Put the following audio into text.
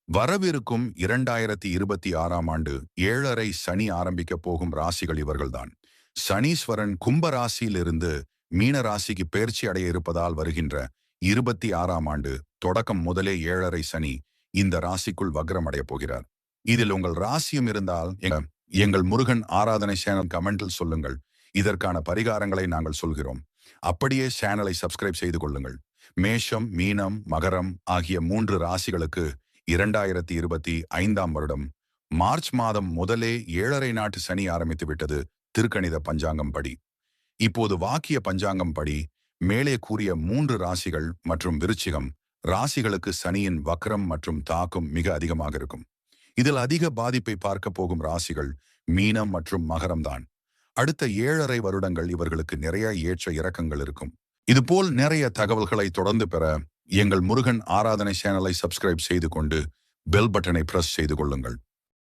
வரவிருக்கும் 2026ஆம் ஆண்டு 7.5 சனி ஆரம்பிக்கப் போகும் ராசிகள் இவர்கள்தான். சனீஸ்வரன் கும்ப ராசியிலிருந்து மீன ராசிக்கு பெயர்ச்சி அடைய இருப்பதால் வருகின்ற 26ஆம் ஆண்டு தொடக்கம் முதலே 7.5 சனி இந்த ராசிக்குள் வக்ரம் அடையப் போகிறார். இதில் உங்கள் ராசியும் இருந்தால் எங்கள் முருகன் ஆராதனை சேனல் கமெண்டில் சொல்லுங்கள். இதற்கான பரிகாரங்களை நாங்கள் சொல்கிறோம். அப்படியே சேனலை சப்ஸ்கிரைப் செய்து கொள்ளுங்கள். மேஷம், மீனம், மகரம் ஆகிய 3 ராசிகளுக்கு 2025ஆம் வருடம் மார்ச் மாதம் முதலே 7.5 நாட்டு சனி ஆரம்பித்து விட்டது திருக்கணித பஞ்சாங்கம் படி. இப்போது வாக்கிய பஞ்சாங்கம் படி மேலே கூறிய 3 ராசிகள் மற்றும் விருச்சிகம் ராசிகளுக்கு சனியின் வக்ரம் மற்றும் தாக்கம் மிக அதிகமாக இருக்கும். இதில் அதிக பாதிப்பை பார்க்க போகும் ராசிகள் மீனம் மற்றும் மகரம் தான். அடுத்த 7.5 வருடங்கள் இவர்களுக்கு நிறைய ஏற்ற இறக்கங்கள் இருக்கும். இதுபோல் நிறைய தகவல்களை தொடர்ந்து பெற எங்கள் முருகன் ஆராதனை சேனலை சப்ஸ்கிரைப் செய்து கொண்டு பெல் பட்டனை பிரஸ் செய்து கொள்ளுங்கள்.